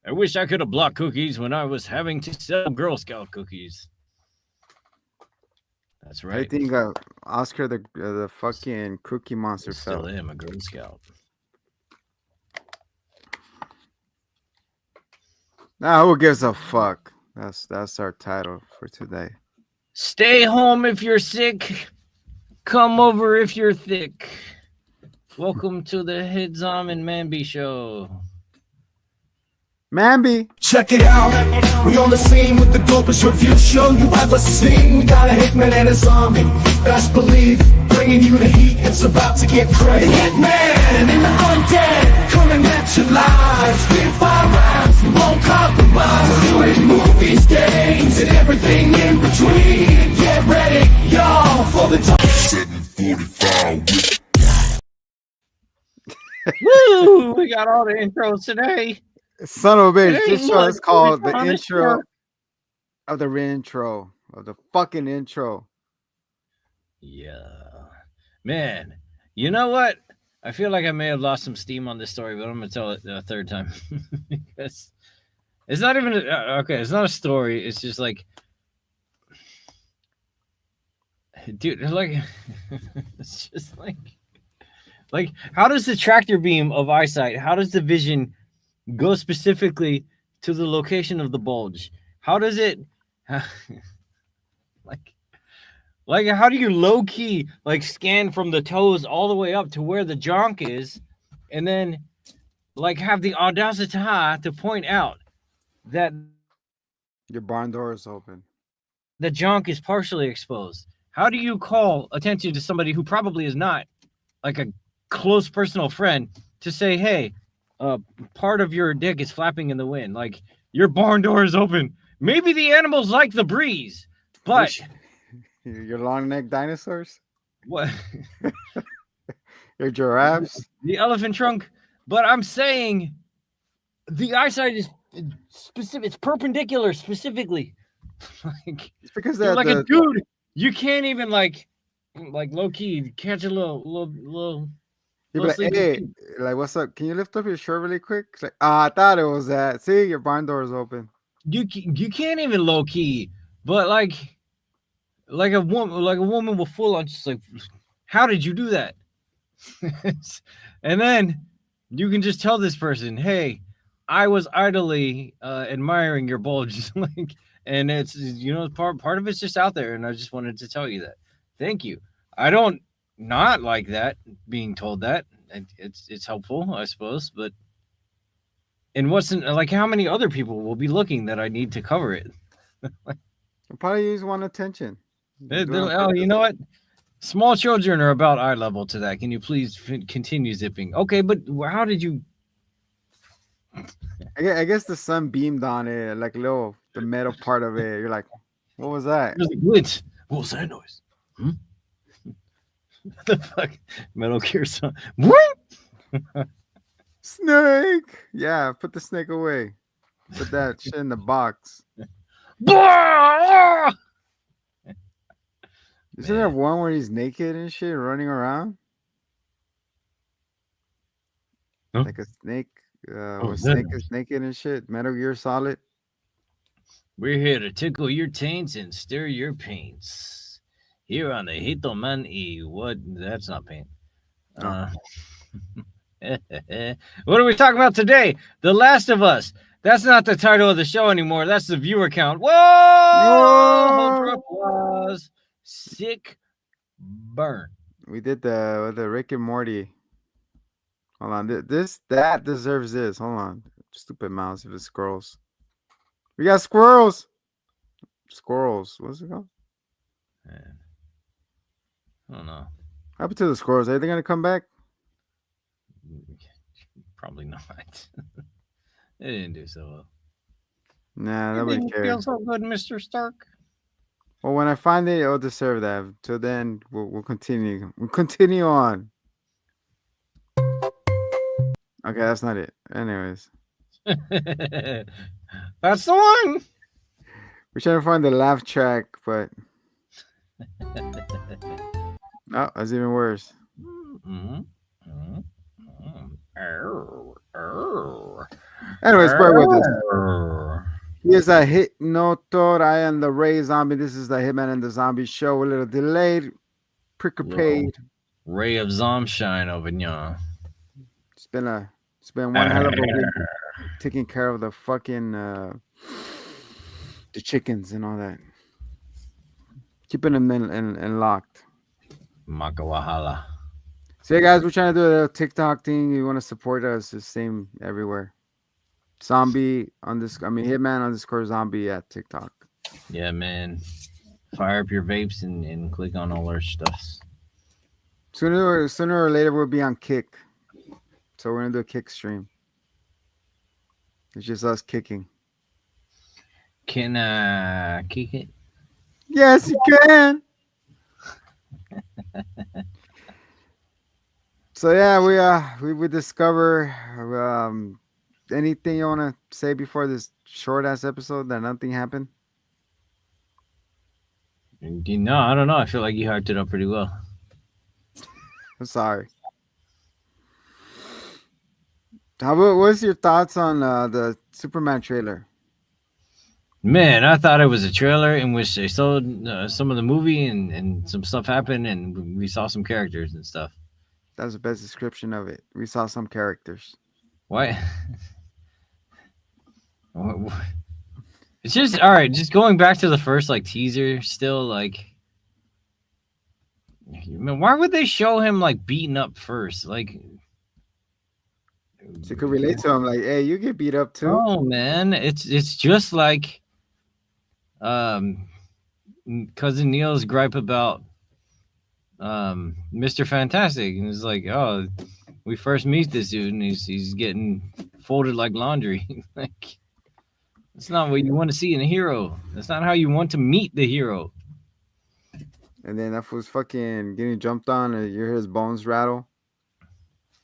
I wish I could have blocked cookies when I was having to sell Girl Scout cookies. That's I right. think Oscar the fucking Cookie I Monster still fell. am a Girl Scout. Nah, who gives a fuck? That's our title for today. Stay home if you're sick. Come over if you're thick. Welcome to the Hidzom and Manby show. Mamby. Check it out, we on the scene with the dopest review show you ever seen. We got a hitman and his army, best believe, bringing you the heat, it's about to get crazy. The hitman in the undead, coming at you live, spit fire rhymes, we won't compromise. We're doing movies, games, and everything in between. Get ready, y'all, for the top 745. Woo! We got all the intros today. Son of a bitch. Hey, This show look, is called we the found a intro shark. of the intro of the fucking intro. Yeah. Man, you know what? I feel like I may have lost some steam on this story, but I'm going to tell it a third time. Because it's not even, okay, it's not a story. It's just like, dude, like, it's just like, how does the tractor beam of eyesight, how does the vision go specifically to the location of the bulge? How does it, like how do you low key like scan from the toes all the way up to where the jonk is, and then like have the audacity to point out that Your barn door is open. the jonk is partially exposed? How do you call attention to somebody who probably is not like a close personal friend to say, hey, part of your dick is flapping in the wind, like your barn door is open? Maybe the animals like the breeze, but Your long neck dinosaurs? what? Your giraffes? The elephant trunk. But I'm saying the eyesight is specific. It's perpendicular specifically. Like It's because you're that like a dude. You can't even like low key catch a little. you'd be like, sleepy hey, dude. like, what's up? Can you lift up your shirt really quick? It's like, I thought it was that. See, your barn door is open. You can't even low key. But like a woman with full on just like, how did you do that? And then you can just tell this person, hey, I was idly admiring your bulge. Like, and it's, you know, part of it's just out there, and I just wanted to tell you that. Thank you. I don't not like that, being told that. It's helpful, I suppose, but and what's like, how many other people will be looking that I need to cover it? You'll probably just want attention. Oh, you know what? Small children are about eye level to that. Can you please continue zipping? Okay, but how did you? I guess the sun beamed on it, like the metal part of it. You're like, what was that? There's a glitch. What was that noise? What the fuck? Metal Gear Solid. What? Snake. Yeah, put the snake away. Put that shit in the box. Isn't there one where he's naked and shit running around? Huh? Like a snake. Oh, Where that Snake noise. is naked and shit. Metal Gear Solid. We're here to tickle your taints and stir your paints. Here on the Hitoman E. What? That's not paint. Oh. What are we talking about today? The Last of Us. That's not the title of the show anymore. That's the viewer count. Whoa! Hold your applause. Sick burn. We did the Rick and Morty. Hold on. That deserves this. Hold on. Stupid mouse if it scrolls. We got squirrels. Squirrels. What's it called? Man. I don't know. What happened to the squirrels? Are they gonna come back? Probably not. They didn't do so well. Nah, It nobody didn't feel cares. so good, Mr. Stark. Well, when I find it, it'll deserve that. Till then, we'll continue. We'll continue on. Okay, that's not it. Anyways, That's the one. we're trying to find the laugh track, but oh, that's even worse. Mm-hmm. Mm-hmm. Anyways, bear with us. Arr. He is a hit notor. I am the Ray Zombie. This is the Hitman and the Zombie show. A little delayed, prepaid. Ray of Zomshine over here. It's been one hell of a week taking care of the fucking the chickens and all that. Keeping them in locked. Makawahala. So yeah, guys, we're trying to do a TikTok thing. You want to support us? It's the same everywhere. Zombie Hitman_zombie at TikTok. Yeah, man. Fire up your vapes and click on all our stuffs. Sooner or later, we'll be on Kick. So we're gonna do a Kick stream. It's just us kicking. Can I kick it? Yes, you can. So yeah, we discover anything you want to say before this short ass episode that nothing happened. No, I don't know. I feel like you hyped it up pretty well. I'm sorry. What's your thoughts on the Superman trailer? Man, I thought it was a trailer in which they showed some of the movie and some stuff happened and we saw some characters and stuff. That was the best description of it. We saw some characters. What? It's just all right. Just going back to the first like teaser, still like, man, why would they show him like beaten up first? Like, So you could relate to him, like, hey, you get beat up too. oh man, it's just like, cousin Neil's gripe about Mr. Fantastic, and it's like, oh, we first meet this dude and he's getting folded like laundry. Like, that's not what you want to see in a hero. That's not how you want to meet the hero. And then that fool's fucking getting jumped on, and you hear his bones rattle.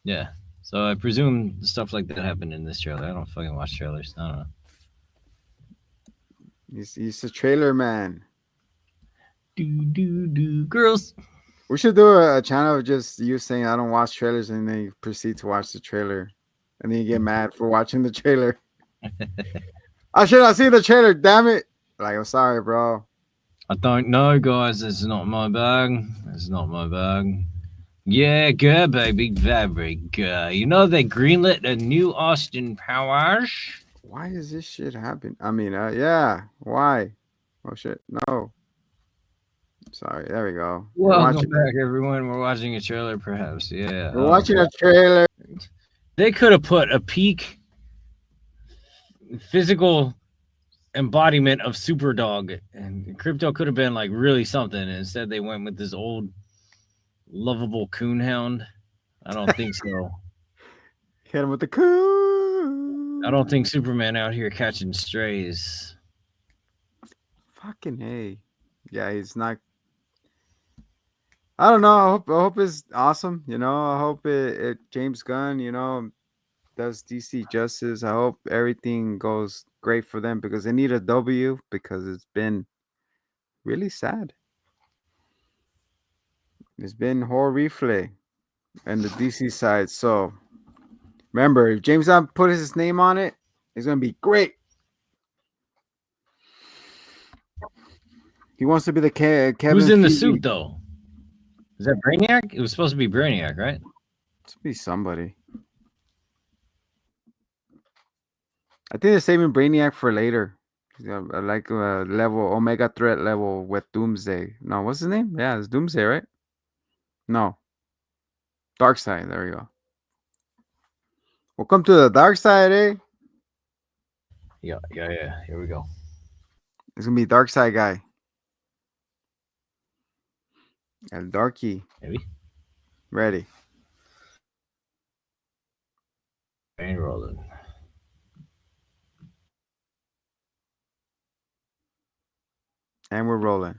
Yeah. So I presume stuff like that happened in this trailer. I don't fucking watch trailers. I don't know. He's a trailer man. Do girls. We should do a channel of just you saying I don't watch trailers, and then you proceed to watch the trailer, and then you get mad for watching the trailer. I should have seen the trailer, damn it! Like, I'm sorry, bro. I don't know, guys. It's not my bag. It's not my bag. Yeah, good, baby. Very good. You know they greenlit a new Austin Powers? Why is this shit happen? I mean, yeah. Why? Oh shit, no. Sorry. There we go. Welcome back, everyone. We're watching a trailer, perhaps. Yeah. We're watching a trailer. They could have put a peak physical embodiment of Superdog, and Crypto could have been like really something. And instead, they went with this old, lovable coonhound. I don't think so. Hit him with the coon. I don't think Superman out here catching strays. Fucking hey. Yeah, he's not. I don't know. I hope it's awesome. You know, I hope it James Gunn, you know, does DC justice. I hope everything goes great for them because they need a W because it's been really sad. It's been horrific and the DC side. So remember, if James Gunn put his name on it, it's gonna be great. He wants to be the Kevin. Who's in the Feige. suit though? Is that Brainiac? It was supposed to be Brainiac, right? It's be somebody. I think they're saving Brainiac for later. Like a level Omega threat level with Doomsday. No, what's his name? Yeah, it's Doomsday, right? No. Darkseid. There we go. Welcome to the dark side, eh? Yeah. Here we go. It's gonna be Darkseid guy. El Darky. Maybe. Ready. Ain't rolling. And we're rolling.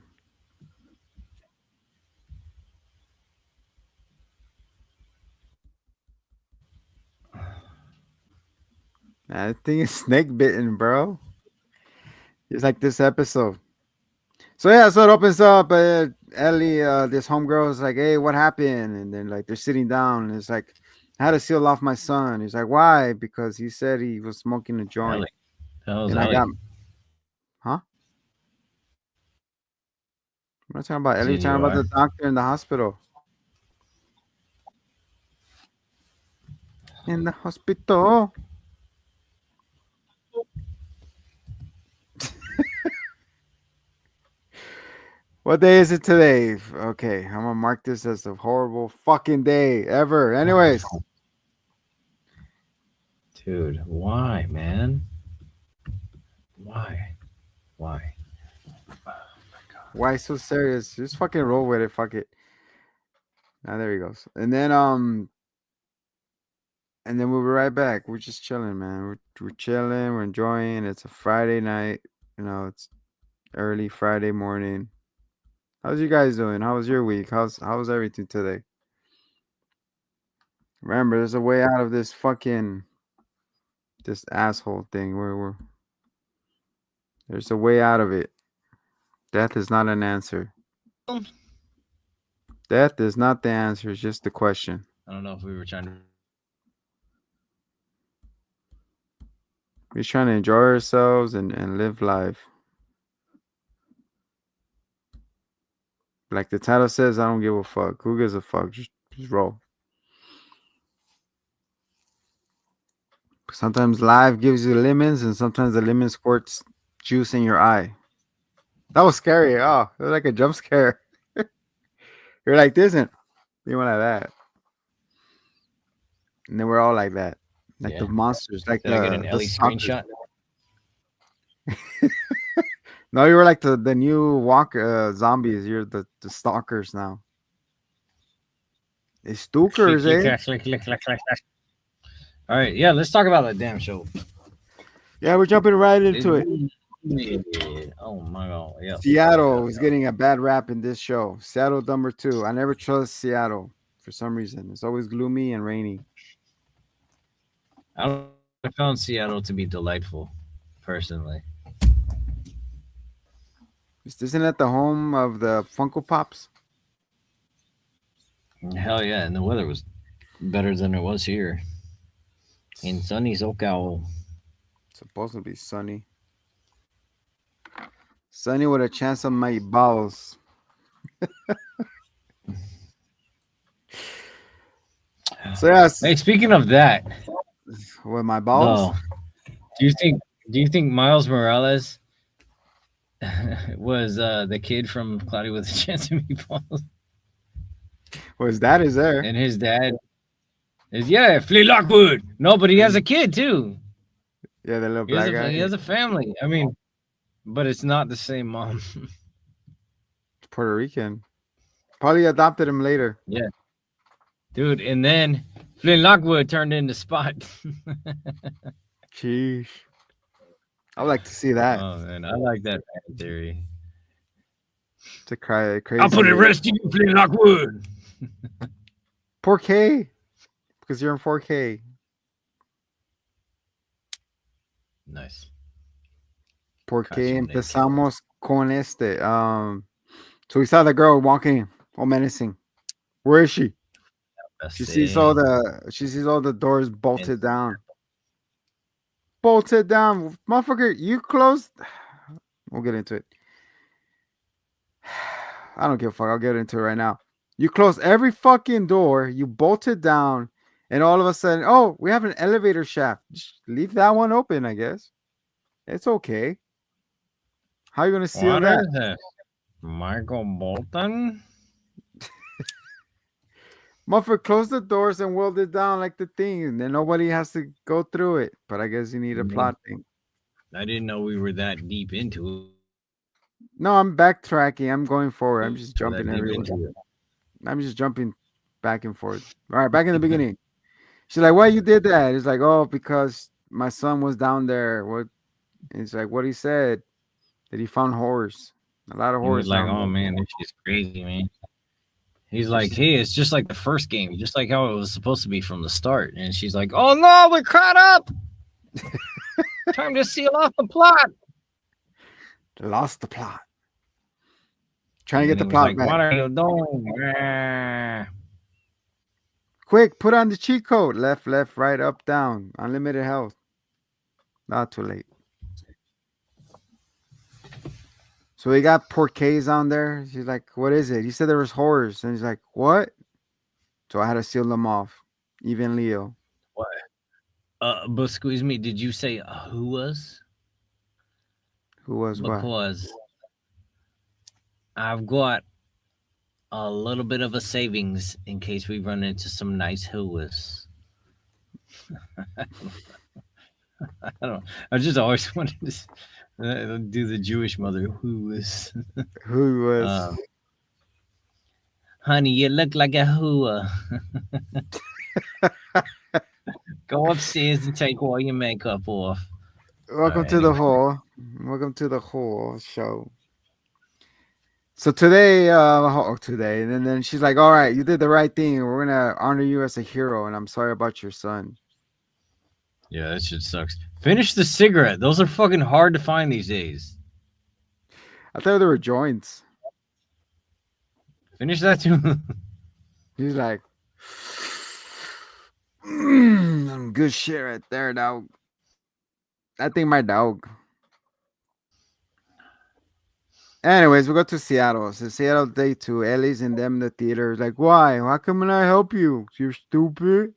I think it's snake bitten, bro. Just like this episode. So yeah, so it opens up. Ellie, this homegirl is like, "Hey, what happened?" And then like they're sitting down, and it's like I had to seal off my son. He's like, why? Because he said he was smoking a joint. Ellie. The hell's And I Ellie? got, huh? I'm not talking about Ellie. Talking about the doctor in the hospital. In the hospital. What day is it today? Okay, I'm gonna mark this as the horrible fucking day ever. Anyways, Dude, why, man? Why? Why? why so serious? Just fucking roll with it. Fuck it. Now there he goes. And then we'll be right back. We're just chilling, man. We're chilling. We're enjoying. It's a Friday night. You know, it's early Friday morning. How's you guys doing? How was your week? How's everything today? Remember, there's a way out of this asshole thing. There's a way out of it. Death is not an answer. Death is not the answer. It's just the question. I don't know if we were trying to. We're trying to enjoy ourselves and live life. Like the title says, I don't give a fuck. Who gives a fuck? Just roll. Sometimes life gives you lemons, and sometimes the lemon squirts juice in your eye. That was scary. Oh, it was like a jump scare. You're like this, and you went like that. And then we're all like that. Like the monsters. Like Did I get an Ellie screenshot? No, you were like the new zombies. You're the stalkers now. The stalkers, eh? All right, yeah, let's talk about that damn show. Yeah, we're jumping right into it. Oh my god, yeah. Seattle is getting a bad rap in this show. Seattle number 2. I never trust Seattle for some reason. It's always gloomy and rainy. I found Seattle to be delightful, personally. Isn't that the home of the Funko Pops? Hell yeah, and the weather was better than it was here in sunny SoCal. Supposed to be sunny. Sunny with a chance of my balls. So yes. Hey, speaking of that, with my balls. Do you think Miles Morales was the kid from Cloudy with a Chance of Meatballs? Well, his dad is there. And his dad is Flea Lockwood. No, but he has a kid too. Yeah, the little black guy. He has a family. I mean, but it's not the same mom. Puerto Rican. Probably adopted him later. Yeah. Dude, and then Flynn Lockwood turned into Spot. Sheesh. I would like to see that. Oh man, I like that theory. To cry crazy. I'll put it rest to you, Flynn Lockwood. 4K. Because you're in 4K. Nice. Porque empezamos con este. So we saw the girl walking, all menacing. Where is she? She sees all the doors bolted down. Bolted down. Motherfucker, you closed. We'll get into it. I don't give a fuck. I'll get into it right now. You closed every fucking door. You bolted down. And all of a sudden, oh, we have an elevator shaft. Just leave that one open, I guess. It's okay. How are you going to seal that? Is this? Michael Bolton? Motherfucker, close the doors and weld it down like the thing. And then nobody has to go through it. But I guess you need a plot thing. I didn't know we were that deep into it. No, I'm backtracking. I'm going forward. I'm just jumping everywhere. I'm just jumping back and forth. All right, back in the beginning. She's like, why you did that? It's like, oh, because my son was down there. What? It's like, what he said, that he found horrors. A lot of horrors. He was like, oh, man, this shit's crazy, man. He's like, hey, it's just like the first game, just like how it was supposed to be from the start. And she's like, oh, no, we're caught up. Time to seal off the plot. Lost the plot. Trying to get the plot back. What are you doing? Quick, put on the cheat code. Left, left, right, up, down. Unlimited health. Not too late. So we got Porquets on there. She's like, what is it? He said there was horrors. And he's like, what? So I had to seal them off. Even Leo. What? But squeeze me. Did you say who was? Who was what? Because I've got a little bit of a savings in case we run into some nice whoas. I don't. I just always wanted to do the Jewish mother who was. Who was? Honey, you look like a hua. Go upstairs and take all your makeup off. Welcome to the whole. Welcome to the whole show. So today, today, and then she's like, "All right, you did the right thing. We're gonna honor you as a hero, and I'm sorry about your son." Yeah, that shit sucks. Finish the cigarette. Those are fucking hard to find these days. I thought there were joints. Finish that too. He's like, good shit right there, dog. I think my dog. Anyways, we go to Seattle. So Seattle day 2. Ellie's in them in the theater. Like, why? How come I help you? You're stupid.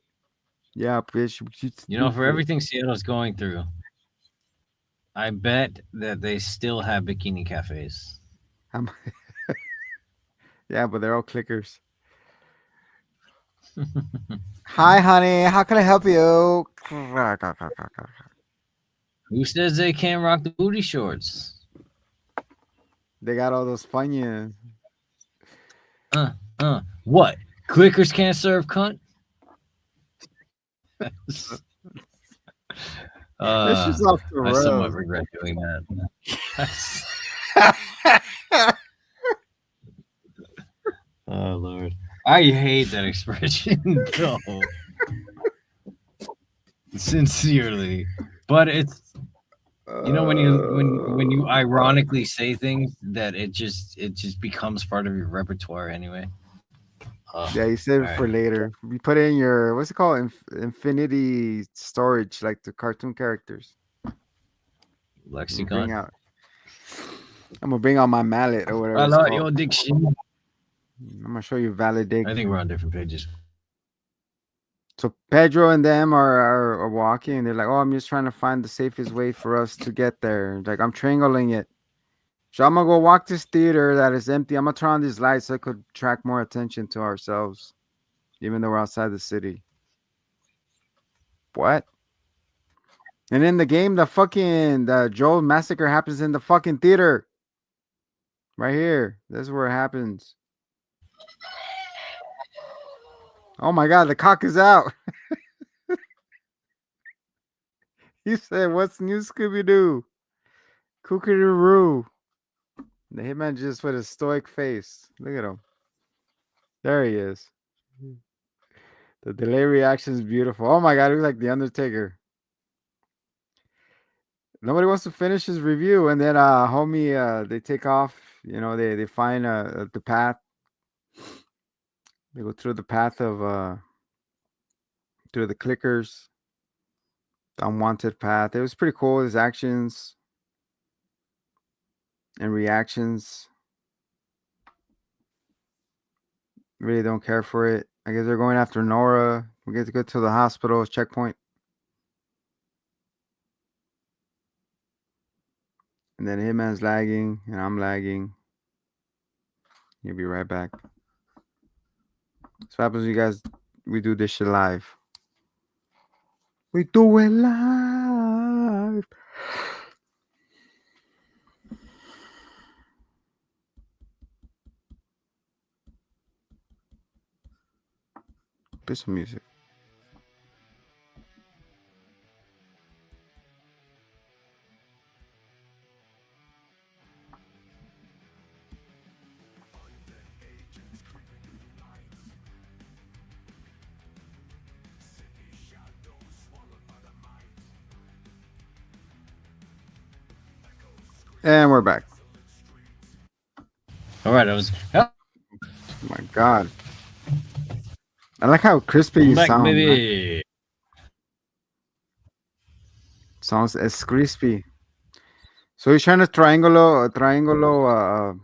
Yeah, bitch. You know, for everything Seattle's going through, I bet that they still have bikini cafes. Yeah, but they're all clickers. Hi, honey. How can I help you? Who says they can't rock the booty shorts? They got all those funyuns. What? Clickers can't serve cunt? This is off the I somewhat rails. regret doing that. Oh Lord, I hate that expression. No. Sincerely, but it's you know when you ironically say things that it just becomes part of your repertoire anyway. Yeah, you save it for later. You put it in your what's it called? Infinity storage, like the cartoon characters. Lexicon. I'm gonna bring out my mallet or whatever. I it's love called. your diction. I'm gonna show you valid dig. I think we're on different pages. So Pedro and them are walking, and they're like, "Oh, I'm just trying to find the safest way for us to get there." Like I'm triangling it. So I'm gonna go walk this theater that is empty. I'm gonna turn on these lights so it could attract more attention to ourselves, even though we're outside the city. What? And in the game, the Joel massacre happens in the fucking theater. Right here. This is where it happens. Oh my god, the cock is out. He said, "What's new, Scooby-Doo? Kookaroo." The hitman just with a stoic face. Look at him. There he is. The delay reaction is beautiful. Oh my god, he looks like the Undertaker. Nobody wants to finish his review, and then homie, they take off. You know, they find the path. They go through the path of through the clickers, the unwanted path. It was pretty cool. His actions and reactions. Really don't care for it. I guess they're going after Nora. We get to go to the hospital checkpoint. And then Hitman's lagging and I'm lagging. He'll be right back. So what happens when you guys we do this shit live. We do it live. Play some music. And we're back. All right, I was. Oh my god. I like how crispy I'm you back, sound. Man. baby. Sounds as crispy. So he's trying to triangle a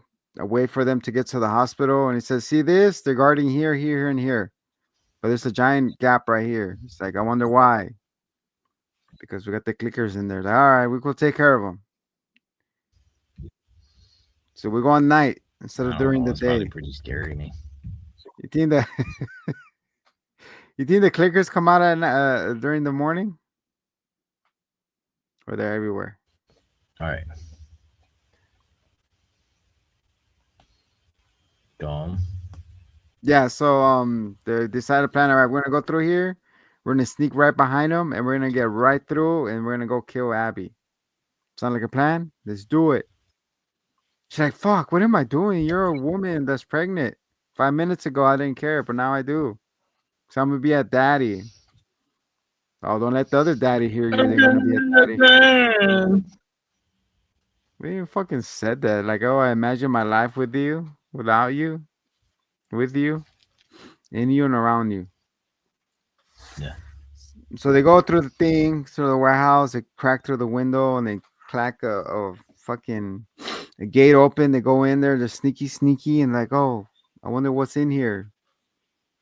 way for them to get to the hospital, and he says, "See this? They're guarding here, here, here, and here, but there's a giant gap right here." It's like, I wonder why. Because we got the clickers in there. Like, all right, we will take care of them. So we go on night instead I of don't during know. the It's probably day. pretty scary to me. You think that? You think the clickers come out during the morning, or they're everywhere? All right. Go on. Yeah. So they decided to plan. All right, we're gonna go through here. We're gonna sneak right behind them, and we're gonna get right through, and we're gonna go kill Abby. Sound like a plan? Let's do it. She's like, "Fuck, what am I doing? You're a woman that's pregnant. 5 minutes ago, I didn't care, but now I do. So I'm gonna be a daddy. Oh, don't let the other daddy hear you. They're gonna be a daddy." We even fucking said that. Like, oh, I imagine my life with you, without you, with you, in you, and around you. Yeah. So they go through the thing, through the warehouse. They crack through the window, and they clack a fucking a gate open. They go in there. They're sneaky, and like, oh, I wonder what's in here.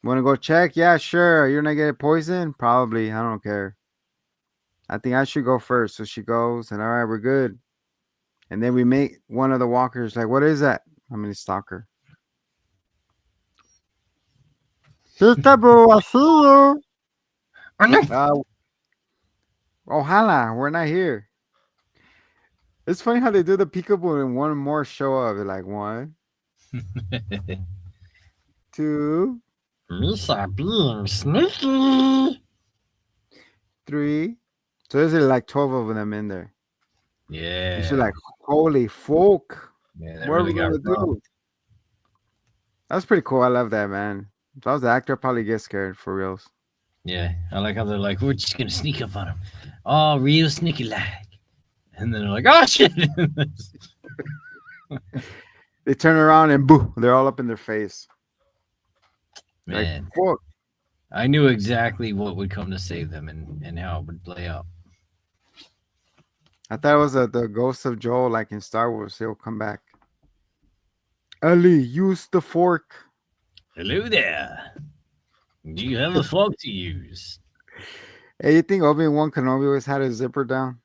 Want to go check? Yeah, sure. You're not getting poisoned? Probably. I don't care. I think I should go first. So she goes, and all right, we're good. And then we meet one of the walkers. Like, what is that? I'm a stalker. Peekaboo, I see you. Oh, hala, we're not here. It's funny how they do the peekaboo and one more show up. They're like, 1, 2, Misa being sneaky. 3. So there's like 12 of them in there. Yeah. And she's like, holy fuck. Yeah, What are we going to do? That's pretty cool. I love that, man. If I was the actor, I'd probably get scared for reals. Yeah, I like how they're like, we're just gonna sneak up on him. Oh, real sneaky like. And then they're like, oh shit. They turn around and boo, they're all up in their face. Man, Like, fuck. I knew exactly what would come to save them and how it would play out. I thought it was the ghost of Joel, like in Star Wars. He'll come back. Ellie, use the fork. Hello there. Do you have a fork to use? Hey, you think Obi-Wan Kenobi always had his zipper down?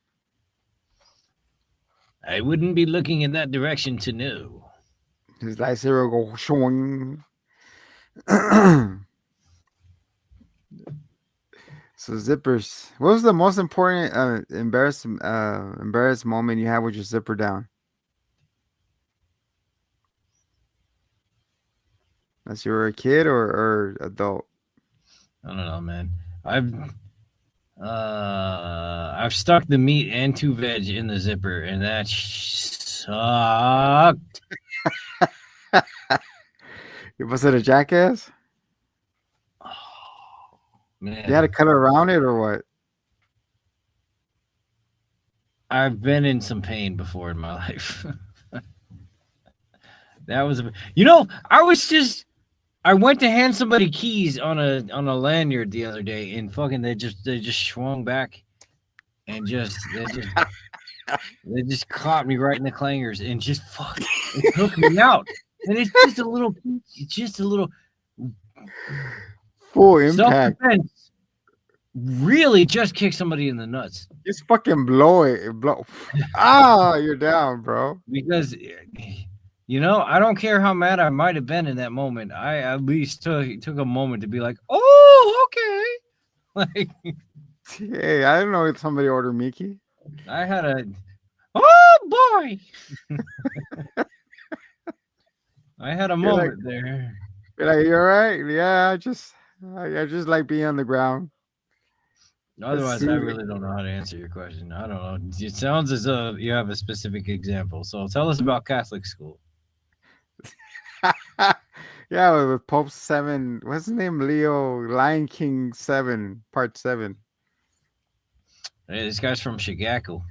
I wouldn't be looking in that direction to know. His lightsaber go shwing. So zippers. What was the most important embarrassed moment you had with your zipper down? As you were a kid or adult? I don't know, man. I've stuck the meat and 2 veg in the zipper, and that sucked. Was it a jackass? Oh, man. You had to cut around it or what? I've been in some pain before in my life. That was, I went to hand somebody keys on a lanyard the other day, and fucking they just swung back, and they just caught me right in the clangers, and just fuck, it took me out. And it's just a little Full impact. self-defense. Really, just kick somebody in the nuts Just fucking blow it. Blow. Ah, you're down, bro. because. I don't care how mad I might have been in that moment. I at least took a moment to be like, oh, okay. Like, Hey, I didn't know if somebody ordered Mickey. I had oh boy. I had a moment there. You're like, you're right. Yeah, I just like being on the ground. Otherwise, I really don't know how to answer your question. I don't know. It sounds as though you have a specific example. So tell us about Catholic school. Yeah, with Pope 7. What's his name? Leo, Lion King 7, part 7. Hey, this guy's from Chicago.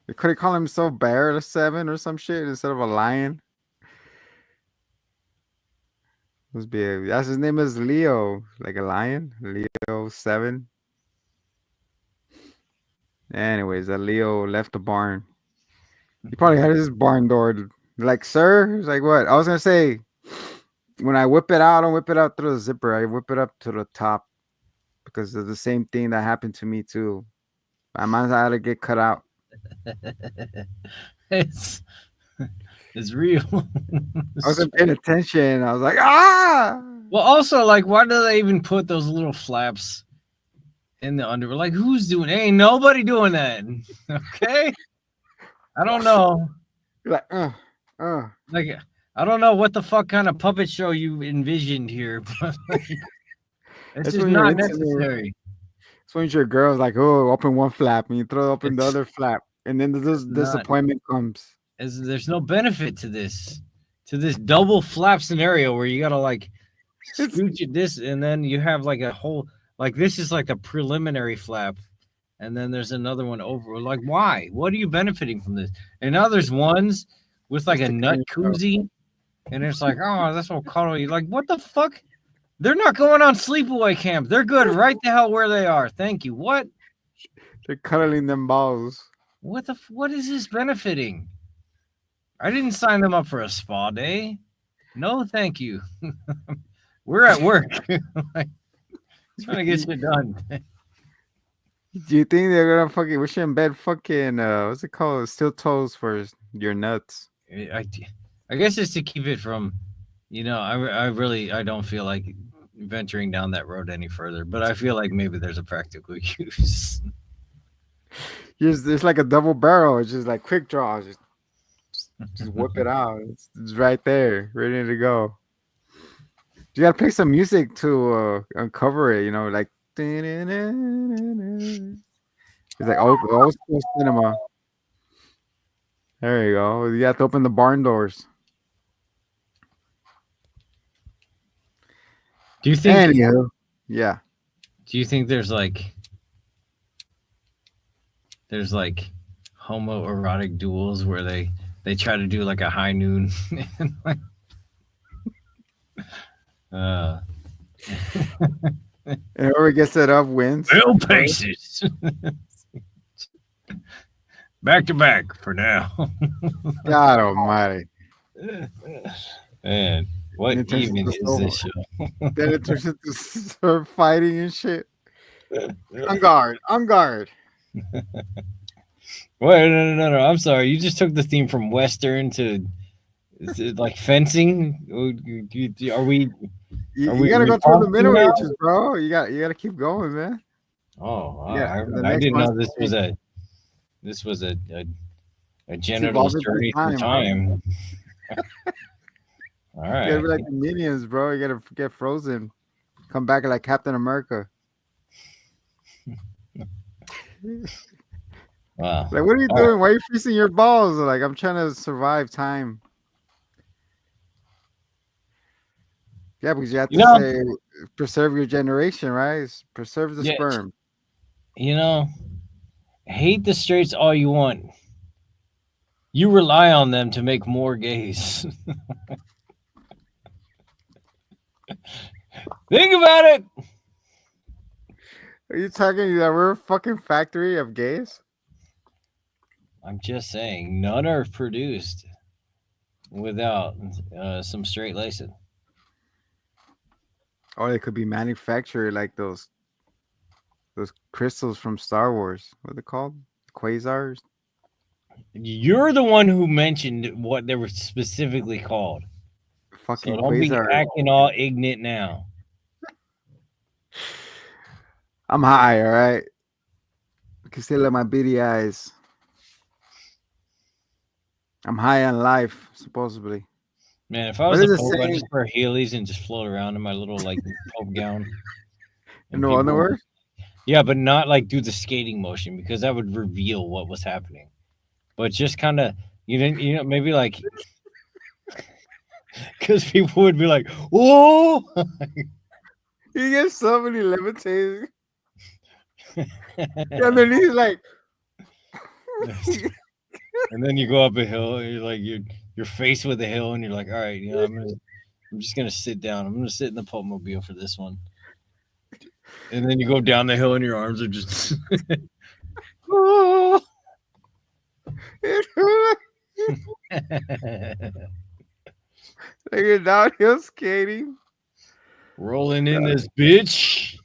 They could have called himself Bear 7 or some shit instead of a lion. Must be that's his name is Leo, like a lion. Leo 7. Anyways, that Leo left the barn. He probably had his barn door like, sir. He's like, what? I was gonna say, when I whip it out, I don't whip it out through the zipper. I whip it up to the top because of the same thing that happened to me too. Mine's had to get cut out. it's real. I wasn't paying attention. I was like, ah. Well, also, like, why do they even put those little flaps in the underwear? Like, who's doing? Ain't nobody doing that. Okay. I don't know. You're like, Like, I don't know what the fuck kind of puppet show you envisioned here, but like, it's That's just when you're not into it. necessary. So when your girl's like, oh, open one flap, and you throw open the It's- other flap, and then this not- disappointment comes. There's no benefit to this double flap scenario where you gotta like scooch it this, and then you have like a whole like this is like a preliminary flap, and then there's another one over. Like, why? What are you benefiting from this? And now there's ones with like Just a to nut clean it up. koozie, and it's like, oh, that's what cuddly. Like, what the fuck? They're not going on sleepaway camp. They're good right the hell where they are. Thank you. What? They're cuddling them balls. What is this benefiting? I didn't sign them up for a spa day. No, thank you. We're at work. Like, trying to get shit done. Do you think they're gonna fucking? We should embed fucking what's it called? Steel toes for your nuts. I guess it's to keep it from, I don't feel like venturing down that road any further. But I feel like maybe there's a practical use. It's like a double barrel. It's just like quick draw. Just whip it out. It's right there, ready to go. You gotta play some music to uncover it. Like it's like old school cinema. There you go. You have to open the barn doors. Do you think? Anywho, yeah. Do you think there's like homoerotic duels where they try to do like a high noon and like And whoever gets it up wins. Bill paces. Back to back for now. God almighty. Man, what It turns even into is this show? Then it turns into sword fighting and shit. On guard. On guard. Wait, no. I'm sorry. You just took the theme from Western to is it like fencing. Are we? You Are we gotta go through the talking middle now? ages, bro. You gotta keep going, man. Oh, Yeah, the I next didn't know one's this was a genital evolving journey through through time, time. All You right. gotta be like the minions, bro. You gotta get frozen. Come back like Captain America. Wow. Like, what are you Oh. doing? Why are you freezing your balls? Like, I'm trying to survive time. Yeah, because you have to You know- say preserve your generation, right? Preserve the Yeah. sperm. Hate the straights all you want. You rely on them to make more gays. Think about it. Are you talking that we're a fucking factory of gays? I'm just saying, none are produced without some straight lacing. Or they could be manufactured like those crystals from Star Wars. What are they called? Quasars? You're the one who mentioned what they were specifically called. Fucking So don't be quasar. acting all ignorant now. I'm high, all right? You can still let my beady eyes. I'm high on life, supposedly. Man, if I What was a is it Pope, I'd saying? just wear Heelys and just float around in my little like Pope gown. In And the people- underwear? Yeah, but not like do the skating motion because that would reveal what was happening. But just kind of, maybe like, because people would be like, "Whoa!" You get somebody levitating. Underneath, like, And then you go up a hill, and you're faced with a hill, and you're like, "All right, I'm I'm just gonna sit down. I'm gonna sit in the Pulpmobile for this one. And then you go down the hill and your arms are just Oh. Like you're downhill skating. rolling in this bitch.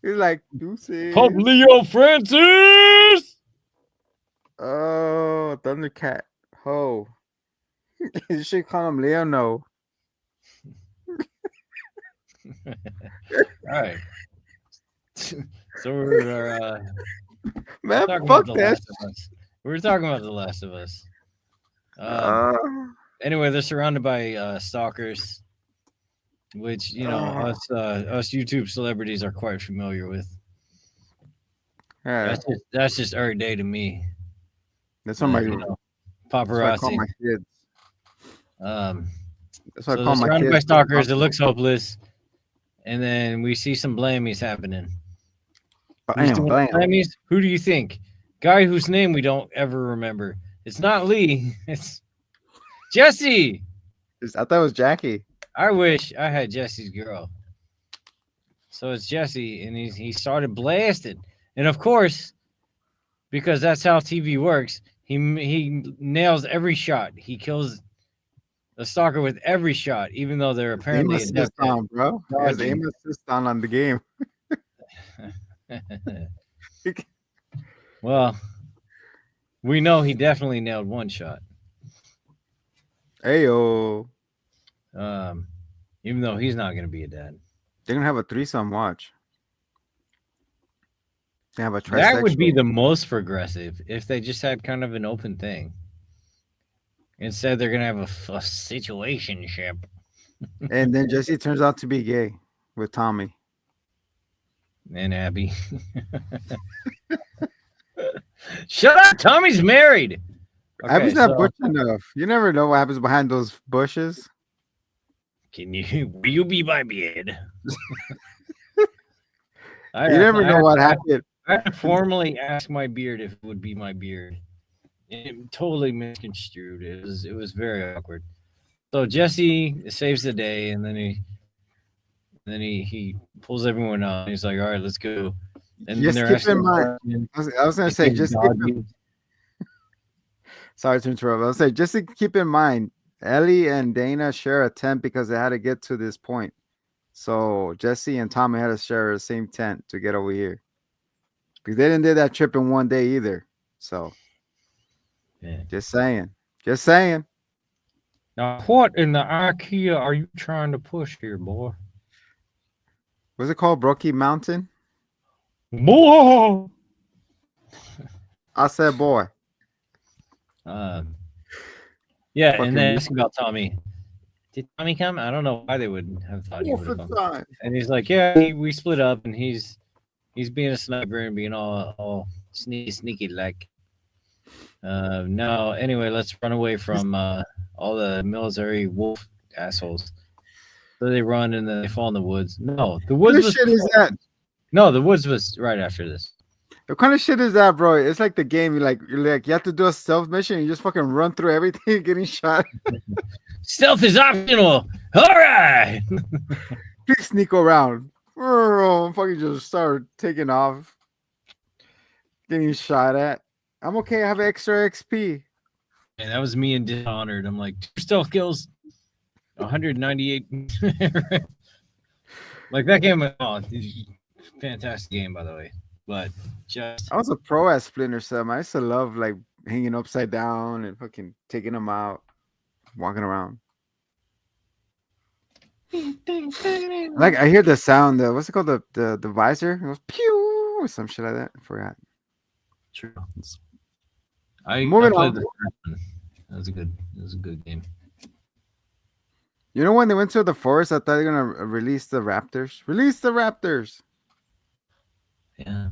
He's like deuces. Pump Leo Francis. Oh, Thundercat. Ho. You should call him Leono. All right. So we're Man, talking fuck about The that. Last of Us. We were talking about The Last of Us. Uh, Anyway, they're surrounded by stalkers, which us YouTube celebrities are quite familiar with. yeah, That's just every day to me. that's what my, You know, that's what I call paparazzi. my kids. Um, That's so what I they're call my surrounded kids. by stalkers. It looks hopeless, and then we see some blamies happening. Who's Bam, doing bam. blamies? Who do you think? Guy whose name we don't ever remember. It's not Lee. It's Jesse. I thought it was Jackie. I wish I had Jesse's girl. So it's Jesse, and he started blasting, and of course, because that's how TV works, he nails every shot. He kills the stalker with every shot, even though they're Aim apparently assist adept at on, bro. There's dodging. aim assist on the game. Well, we know he definitely nailed one shot. Ayo. Even though he's not going to be a dad. They're gonna have a threesome watch. They have a trisexual. That would be the most progressive if they just had kind of an open thing. Instead, they're going to have a situationship. And then Jesse turns out to be gay with Tommy. And Abby. Shut up! Tommy's married. Abby's not so butch enough. You never know what happens behind those bushes. will you be my beard? You never know what happened. I had to formally ask my beard if it would be my beard. It totally misconstrued. It was very awkward. So Jesse saves the day, and then he pulls everyone out. He's like, "All right, let's go." And Just they're keep asking in mind- questions. I was gonna say, They just dodge keep, you. sorry to interrupt. I was say, just to keep in mind, Ellie and Dana share a tent because they had to get to this point. So Jesse and Tommy had to share the same tent to get over here because they didn't do that trip in one day either. So Yeah. just saying. Now, what in the IKEA are you trying to push here, boy? What's it called? Brocky Mountain? Boy. I said, boy. Yeah, Fucking and then weird. asking about Tommy. Did Tommy come? I don't know why they would have thought he would have come. Time. And he's like, yeah, we split up, and he's being a sniper and being all sneaky like. No, anyway, let's run away from all the military wolf assholes. So they run and then they fall in the woods. No, the What woods kind of was shit is that? no, the woods was right after this. What kind of shit is that, bro? It's like the game. You're like you have to do a stealth mission. And you just fucking run through everything, getting shot. Stealth is optional. All right. Please sneak around. Fucking just start taking off, getting shot at. I'm okay. I have extra XP. And that was me in Dishonored. I'm like, 2 stealth kills, 198. Like that game, fantastic game, by the way. But just I was a pro at Splinter Cell. I used to love like hanging upside down and fucking taking them out, walking around. Like I hear the sound. What's it called? The visor. It goes pew or some shit like that. I forgot. true. I Moving played on. the first one. That was a good game. You know when they went to the forest, I thought they were gonna release the raptors. Release the raptors. Yeah.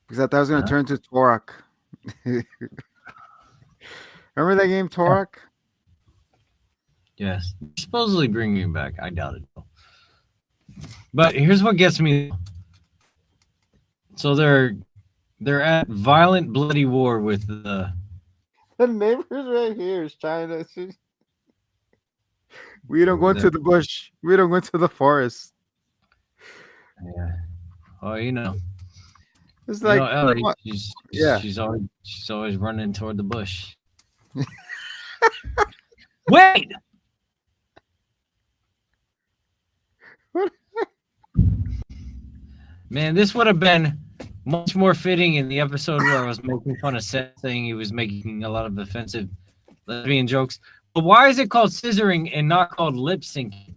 Because I thought it was gonna Huh? turn to Torok. Remember that game, Torok? Yes. Supposedly bringing it back. I doubt it. Though. But here's what gets me. So they're at violent, bloody war with the. The neighbors right here is trying to. We don't go Over into there. the bush. We don't go into the forest. Yeah. Oh, you know, It's like, Ellie. what? She's Yeah. she's always running toward the bush. Wait. What? Man, this would have been much more fitting in the episode where I was making fun of Seth, saying he was making a lot of offensive lesbian jokes. But why is it called scissoring and not called lip syncing?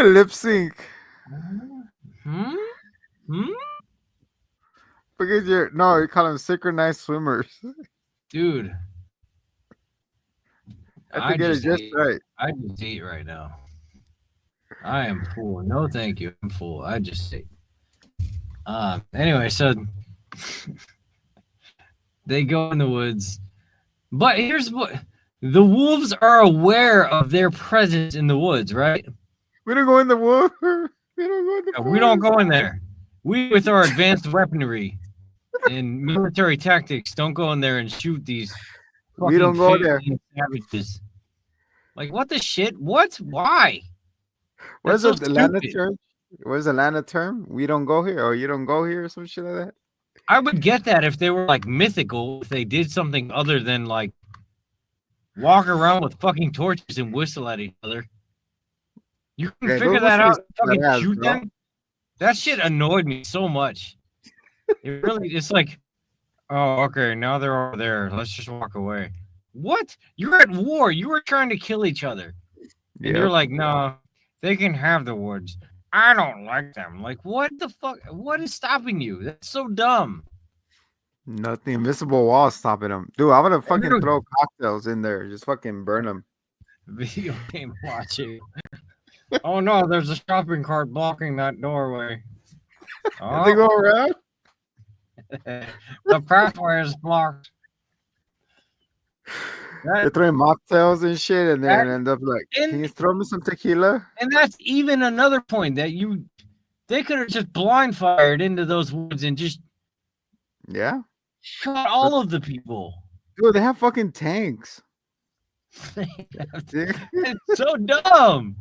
Lip sync. Hmm? Hmm? Because you call them synchronized swimmers. Dude. I have to get it just right. I just ate right now. I am full. No, thank you. I'm full. I just ate. Anyway, so they go in the woods. But here's what the wolves are aware of their presence in the woods, right? We don't go in the woods. We don't go in the We don't forest. go in there. We, with our advanced weaponry and military tactics, don't go in there and shoot these. We don't fucking go there. failed savages. Like, what the shit? What? Why? Where's That's the so Atlanta stupid. term? Where's the Atlanta term? We don't go here, or you don't go here, or some shit like that. I would get that if they were like mythical, if they did something other than like walk around with fucking torches and whistle at each other. You can Yeah, figure those that out. whistles Fucking badass, shoot bro. them. That shit annoyed me so much. It's like, oh, okay, now they're over there. Let's just walk away. What? You're at war. You were trying to kill each other. And you're Yep. like, no, they can have the woods. I don't like them. Like, what the fuck? What is stopping you? That's so dumb. Nothing. Invisible wall stopping them. Dude, I'm gonna fucking Dude. throw cocktails in there. Just fucking burn them. Video game watching. Oh no, there's a shopping cart blocking that doorway. They go around. The pathway is blocked. They're throwing mocktails and shit, and then That- end up like, and- can you throw me some tequila? And that's even another point that they could have just blind fired into those woods and just Yeah. shot all of the people. Dude, they have fucking tanks. It's so dumb.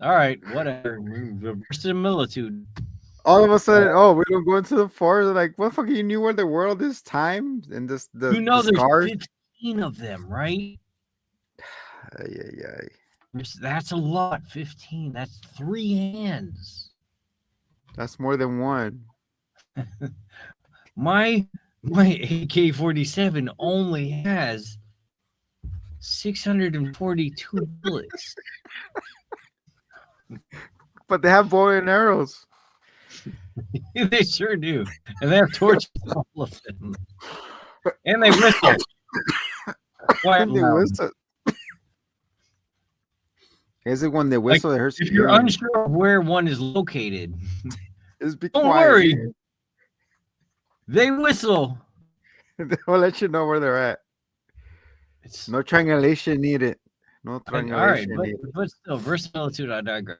All right, whatever. Verisimilitude. All of a sudden, oh, we don't go into the forest. Like, what fucking you knew where the world is time and this the You know, the there's scars? 15 of them, right? Yeah. That's a lot. 15. That's 3 hands. That's more than one. My AK-47 only has 642 bullets. But they have bow and arrows. They sure do. And they have torches, all of them. And they whistle. Quite When they loud. whistle. Is it when they whistle? It hurts If your you're ears. unsure of where one is located, Just be don't quiet. worry. They whistle. They'll let you know where they're at. It's No triangulation needed. No all right, triangulation needed. but still, verisimilitude, I digress.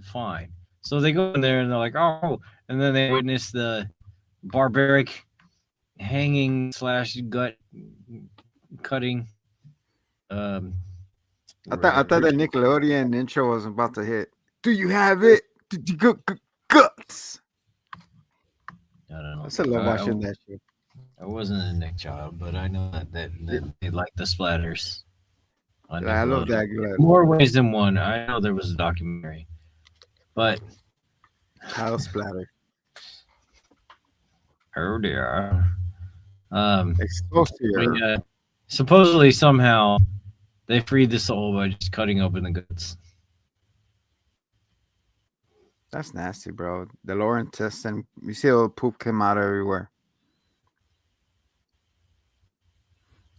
Fine. So they go in there and they're like, oh, and then they witness the barbaric hanging / gut cutting. I thought the Nickelodeon intro was about to hit. Do you have it? Did you go guts? I don't know. I still love watching that shit. I wasn't a Nick child, but I know that they like the splatters. on I love Nickelodeon. that. Glad. More ways than one. I know there was a documentary, but House splatter. oh dear. Exposure. Supposedly somehow they freed the soul by just cutting open the guts. That's nasty, bro. The lower intestine. You see all the poop came out everywhere.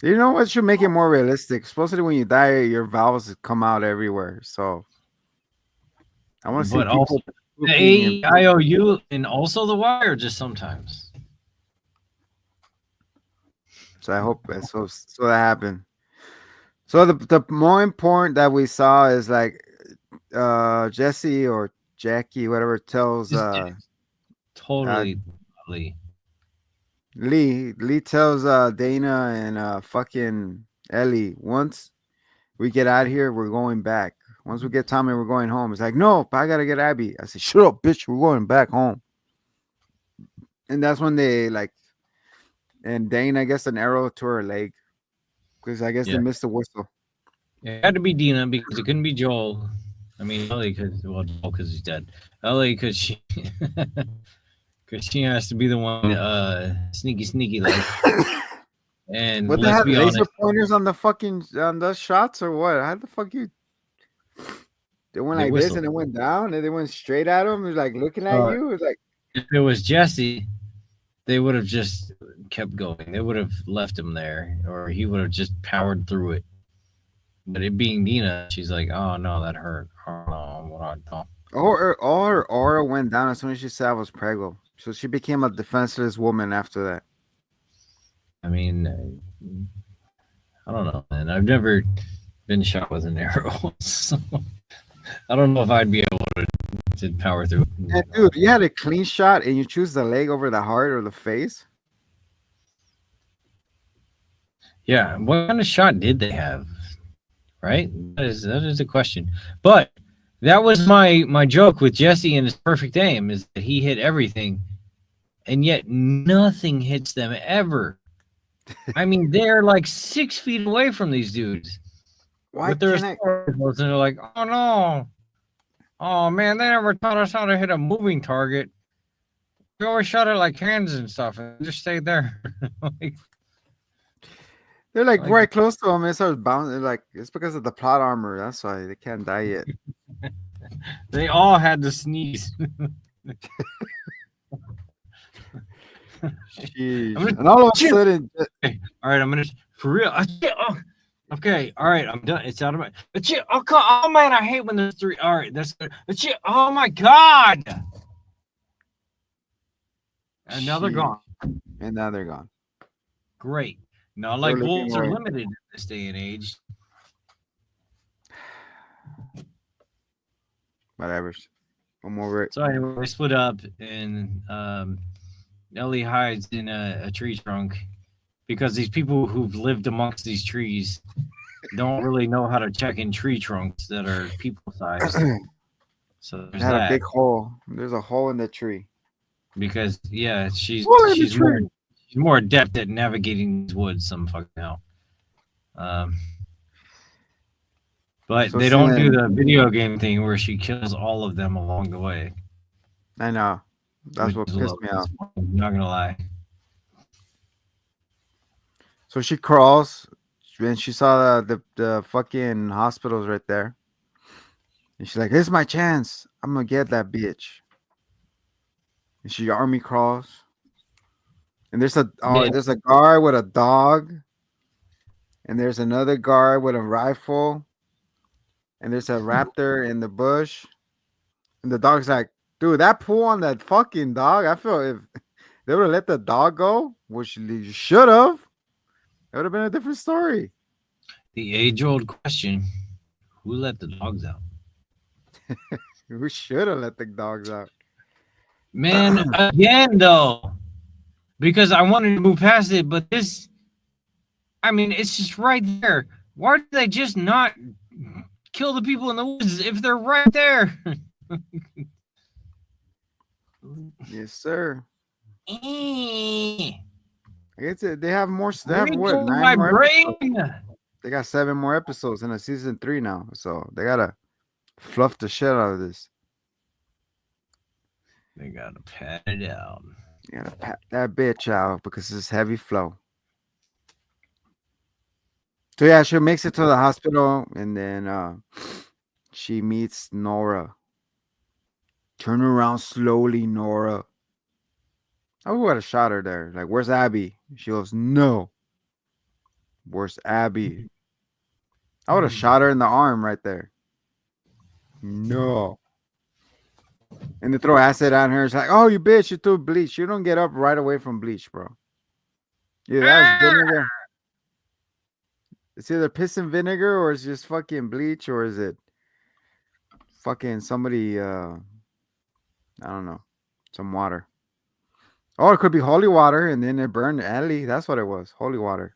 You know what should make it more realistic? Supposedly when you die, your valves come out everywhere. So I want to see But people also pooping and- AIOU and also the Y, or just sometimes. So I hope so that happened. So the more important that we saw is like Jesse or Jackie, whatever, tells Totally. Lee tells Dana and fucking Ellie, once we get out of here, we're going back. Once we get Tommy, we're going home. It's like, no, but I gotta get Abby. I said, shut up, bitch. We're going back home. And that's when they like, and Dana gets an arrow to her leg because I guess Yeah. they missed the whistle. It had to be Dina because it couldn't be Joel. I mean, Ellie because Joel because he's dead. Ellie because she because she has to be the one sneaky like. And What, they let's had be laser honest, pointers on the fucking on the shots or what? How the fuck you? They went They like this whistled. and it went down and they went straight at him. It was like looking at Uh, you. It was like, if it was Jesse, they would have just kept going. They would have left him there, or he would have just powered through it. But it being Dina, she's like, "Oh no, that hurt. Oh no, what I don't." all her aura went down as soon as she said I was preggo. So she became a defenseless woman after that. I mean, I don't know, man. I've never been shot with an arrow, so I don't know if I'd be able to power through it. And dude, you had a clean shot and you choose the leg over the heart or the face. Yeah, what kind of shot did they have? Right, that is a question. But that was my joke with Jesse and his perfect aim is that he hit everything, and yet nothing hits them ever. I mean, they're like 6 feet away from these dudes. Why With their can't I? assault rifles, and they're like, "Oh no, oh man, they never taught us how to hit a moving target. We always shot it like cans and stuff, and just stayed there." Like, They're like Like- right close to him. It starts bouncing. Like it's because of the plot armor. That's why they can't die yet. they all had to sneeze. Jeez. I'm gonna- And all of a Shit. sudden, All right, I'm gonna for real. Okay, all right, I'm done. It's out of my. Oh man, I hate when there's three. All right, that's good. Oh my god. And now they're Jeez. gone. and now they're gone. Great. Not like looking bulls are away. limited in this day and age. Whatever. I'm over it. So anyway, they split up, and Ellie hides in a tree trunk because these people who've lived amongst these trees don't really know how to check in tree trunks that are people sized. So It there's had a that. big hole. There's a hole in the tree. Because yeah, she's Hole in the she's more, tree. she's more adept at navigating these woods some fucking hell. But So they don't do Sin- the video game thing where she kills all of them along the way. I know. That's which what is a pissed little me off. disappointing, not gonna lie. So she crawls, and she saw the fucking hospitals right there. And she's like, "This is my chance. I'm gonna get that bitch." And she army crawls. And there's Yeah. there's a guard with a dog. And there's another guard with a rifle. And there's a raptor in the bush. And the dog's like, "Dude, that pull on that fucking dog. I feel if they would have let the dog go, which you should have, it would have been a different story." The age-old question: who let the dogs out? We should have let the dogs out. Man, again though, because I wanted to move past it, but this, I mean, it's just right there. Why did they just not kill the people in the woods if they're right there? Yes, sir. Eh, I guess they have more. They have read what? through 9 my more brain. episodes. They got 7 more episodes in a season 3 now, so they gotta fluff the shit out of this. They gotta pat it out. You gotta pat that bitch out because it's heavy flow. So yeah, she makes it to the hospital, and then she meets Nora. Turn around slowly, Nora. I would have shot her there. Like, where's Abby? She goes, no. Where's Abby? I would have shot her in the arm right there. No. And they throw acid on her. It's like, oh, you bitch, you threw bleach. You don't get up right away from bleach, bro. Yeah, that was vinegar. It's either piss and vinegar or it's just fucking bleach or is it fucking somebody I don't know, some water. Oh, it could be holy water, and then it burned Ellie. That's what it was. Holy water.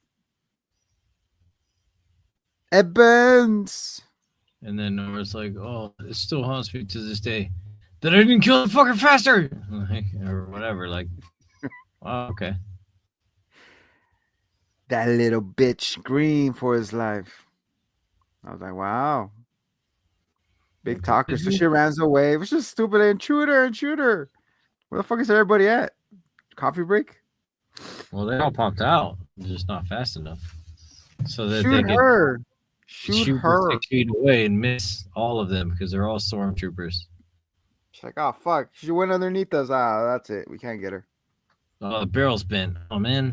It burns. And then Nora's like, "Oh, it still haunts me to this day that I didn't kill the fucker faster," like, or whatever. Like, oh, okay. That little bitch screamed for his life. I was like, wow. Big Okay. talker. So she runs away. It was just stupid intruder. Where the fuck is everybody at? Coffee break? Well, they all popped out, just not fast enough, so that they Shoot could her. Shoot shoot her. 6 feet away and miss all of them because they're all stormtroopers. She's like, oh, fuck. She went underneath us. Ah, that's it. We can't get her. Oh, the barrel's bent. Oh man,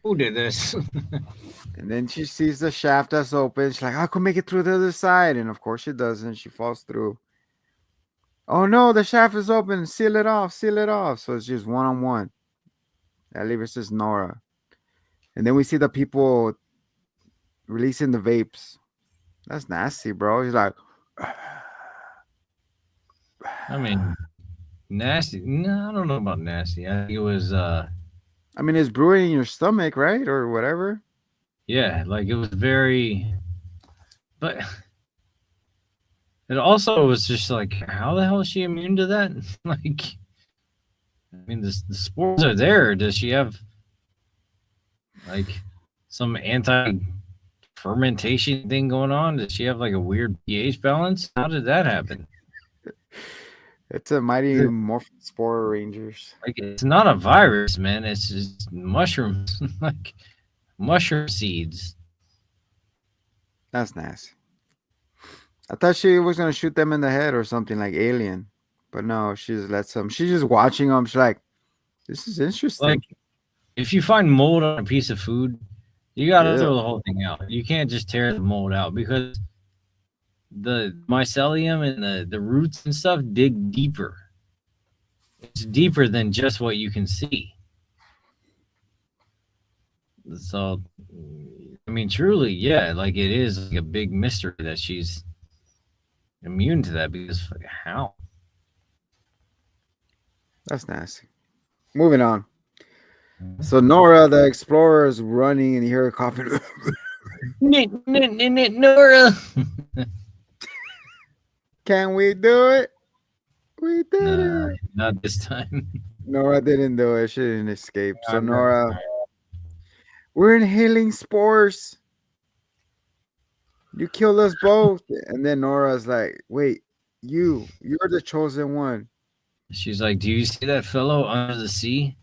who did this? And then she sees the shaft that's open. She's like, I could make it through the other side. And of course she doesn't. She falls through. Oh no, the shaft is open. Seal it off. So it's just one-on-one. Ellie versus Nora. And then we see the people releasing the vapes. That's nasty, bro. He's like, I mean, nasty. No, I don't know about nasty. I think it was I mean, it's brewing in your stomach, right? Or whatever. yeah, like it was very, but it also was just like, how the hell is she immune to that? Like, I mean, the spores are there. Does she have like some anti-fermentation thing going on? Does she have like a weird pH balance? How did that happen? It's a mighty Morphin Spore Rangers. Like, it's not a virus, man. It's just mushrooms, like mushroom seeds. That's nasty. I thought she was gonna shoot them in the head or something like Alien, but no, she just lets them. She's just watching them. She's like, "This is interesting." Like, if you find mold on a piece of food, you gotta Yeah. throw the whole thing out. You can't just tear the mold out because the mycelium and the roots and stuff dig deeper. It's deeper than just what you can see. So, I mean, truly, yeah, like it is like a big mystery that she's immune to that because how? That's nasty. Moving on. So Nora, the explorer, is running, and you hear her coughing. Nora. Can we do it? We did Nah, it. not this time. Nora didn't do it. She didn't escape. So Nora, we're inhaling spores. You killed us both. And then Nora's like, wait, you're the chosen one. She's like, "Do you see that fellow under the sea?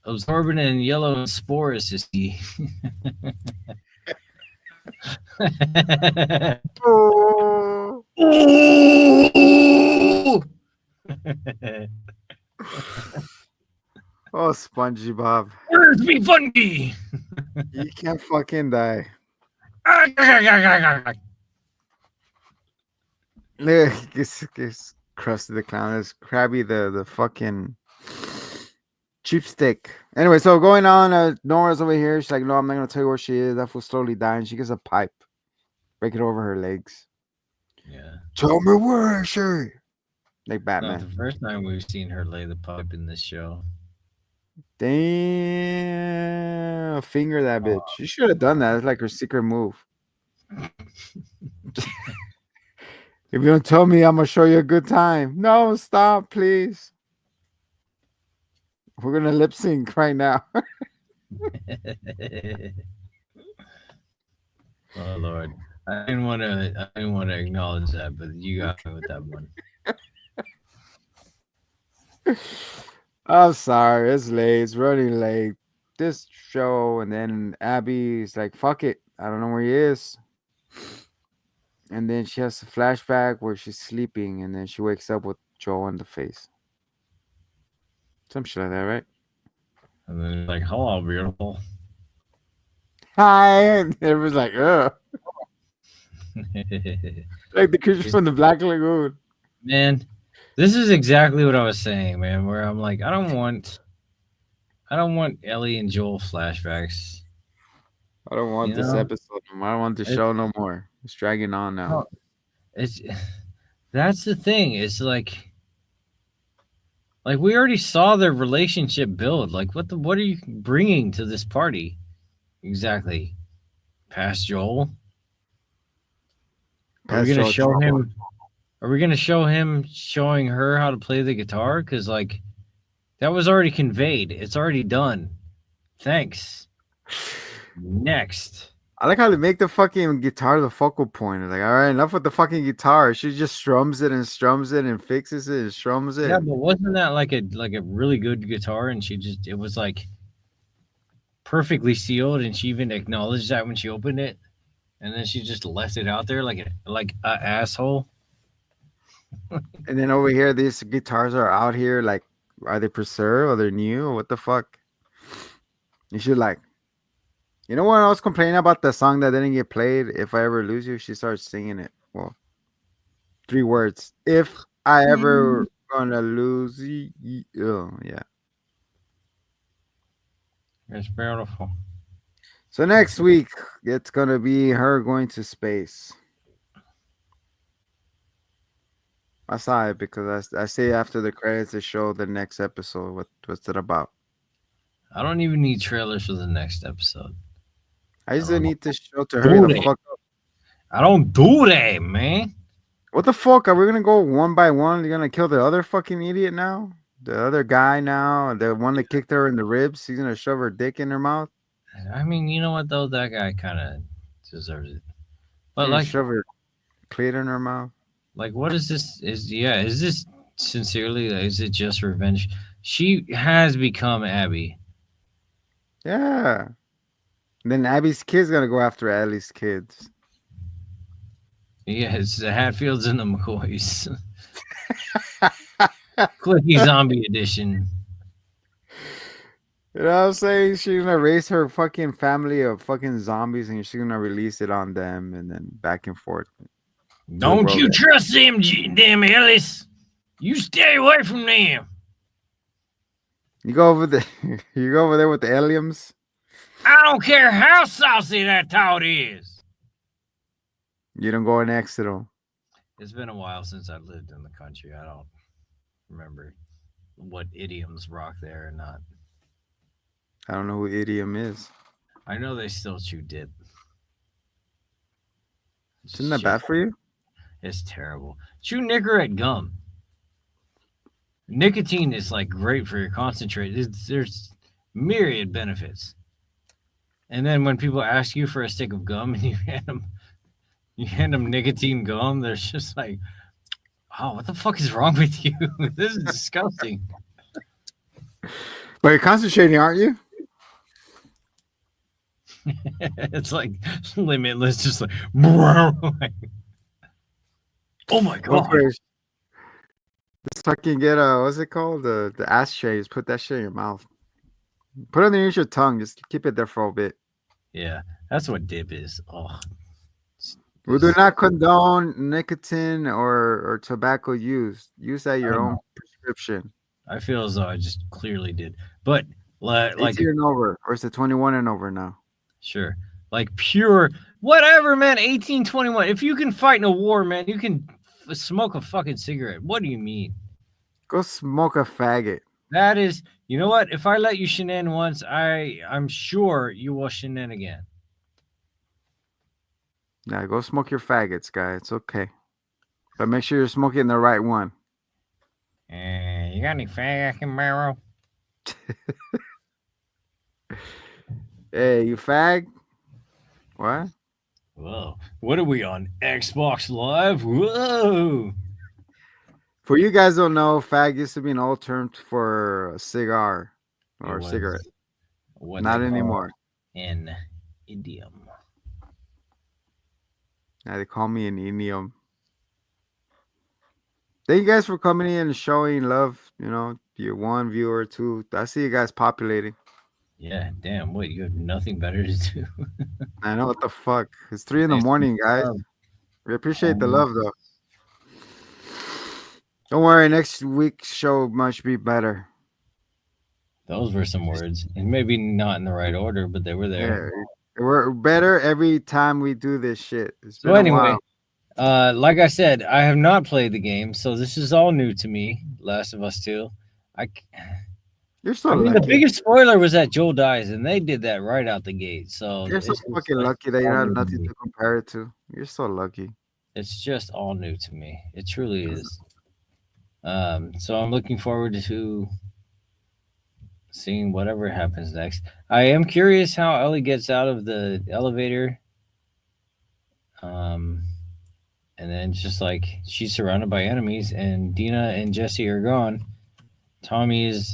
Absorbent and yellow spores to see." Oh, oh SpongeBob. Where's me fungi? You can't fucking die. Look, it's Krusty the Clown. It's Krabby the fucking cheapstick. Anyway, so going on, Nora's over here. She's like, no, I'm not gonna tell you where she is. That fool's slowly dying. She gets a pipe, break it over her legs. Yeah. Tell me where is she? Like Not Batman. the first time we've seen her lay the pipe in this show. Damn, finger that bitch. She should have done that. It's like her secret move. If you don't tell me, I'm gonna show you a good time. No, stop, please. We're gonna lip sync right now. Oh Lord, I didn't want to acknowledge that, but you got me with that one. I'm sorry, it's late. It's running late. This show, and then Abby's like, "Fuck it, I don't know where he is." And then she has a flashback where she's sleeping, and then she wakes up with Joe in the face. Some shit like that, right? And then like, "Hello, beautiful." Hi, and everyone's like, "Ugh," like the creature from the Black Lagoon. Man, this is exactly what I was saying, man. Where I'm like, I don't want Ellie and Joel flashbacks. I don't want You this know? episode. I don't want the show no more. It's dragging on now. It's that's the thing. It's like Like we already saw their relationship build. Like what are you bringing to this party? Exactly. Past Joel. Are we Past gonna Joel show Trouble. him? Are we gonna show him showing her how to play the guitar? Because like that was already conveyed. It's already done. Thanks. Next. I like how they make the fucking guitar the focal point. Like, all right, enough with the fucking guitar. She just strums it and fixes it and strums it. Yeah, but wasn't that like a really good guitar? And it was like perfectly sealed, and she even acknowledged that when she opened it, and then she just left it out there like a asshole. And then over here, these guitars are out here. Like, are they preserved? Are they new? Or what the fuck? You should like. You know what I was complaining about the song that didn't get played? If I ever lose you, she starts singing it. Well, 3 words. If I ever gonna lose you, oh, yeah. It's beautiful. So next week, it's gonna be her going to space. I saw it because I say after the credits they show the next episode. What's it about? I don't even need trailers for the next episode. I just don't need to show to hurry the Dude. fuck up. I don't do that, man. What the fuck? Are we gonna go one by one? You're gonna kill the other fucking idiot now? The other guy now? The one that kicked her in the ribs? He's gonna shove her dick in her mouth? I mean, you know what though? That guy kind of deserves it. But He's gonna like, shove her clit in her mouth? what is this? Is this sincerely? Is it just revenge? She has become Abby. Yeah. Then Abby's kid's gonna go after Ellie's kids. Yeah, it's the Hatfields and the McCoys. Clicky Zombie Edition. You know what I'm saying? She's gonna raise her fucking family of fucking zombies and she's gonna release it on them and then back and forth. Don't you trust them, damn Ellis. You stay away from them. You go over there. You go over there with the aliens. I don't care how saucy that tot is. You don't go next to them. It's been a while since I lived in the country. I don't remember what idioms rock there or not. I don't know who idiom is. I know they still chew dip. Isn't that bad for you? It's terrible. Chew Nicorette gum. Nicotine is like great for your concentrate. There's myriad benefits. And then when people ask you for a stick of gum and you hand them nicotine gum, they're just like, oh, what the fuck is wrong with you? This is disgusting. But you're concentrating, aren't you? It's like limitless, just like, oh my Go god. first. Just fucking get what's it called? The ashtray. Just put that shit in your mouth. Put it underneath your tongue. Just keep it there for a bit. Yeah, that's what dip is. Oh, We do not condone nicotine or tobacco use. Use at your own prescription. I feel as though I just clearly did. But like 18 and over, or is it 21 and over now? Sure. Like pure whatever, man. 1821. If you can fight in a war, man, you can smoke a fucking cigarette. What do you mean? Go smoke a faggot. That is, you know what? If I let you shenan once, I'm sure you will shenan again. Yeah, go smoke your faggots, guy. It's okay. But make sure you're smoking the right one. You got any fag I can borrow? Hey, you fag? What? Whoa. What are we on? Xbox Live? Whoa. For you guys don't know, fag used to be an old term for a cigar or It was cigarette. what Not they call anymore. An idiom. Yeah, they call me an idiom. Thank you guys for coming in and showing love. You know, your 1 viewer, 2. I see you guys populating. Yeah, damn. What, you have nothing better to do? I know what the fuck. It's 3 in the Thanks. morning, guys. We appreciate the love, though. Don't worry, next week's show must be better. Those were some words. And maybe not in the right order, but they were there. Yeah, we're better every time we do this shit. It's been So anyway, a while. like I said, I have not played the game, so this is all new to me. Last of Us 2. You're so I mean, lucky. the biggest spoiler was that Joel dies, and they did that right out the gate. So You're so it's just fucking like lucky that you all have new to nothing me. to compare it to. You're so lucky. It's just all new to me. It truly is. So I'm looking forward to seeing whatever happens next. I am curious how Ellie gets out of the elevator. Um, and then it's just like she's surrounded by enemies, and Dina and Jesse are gone. Tommy is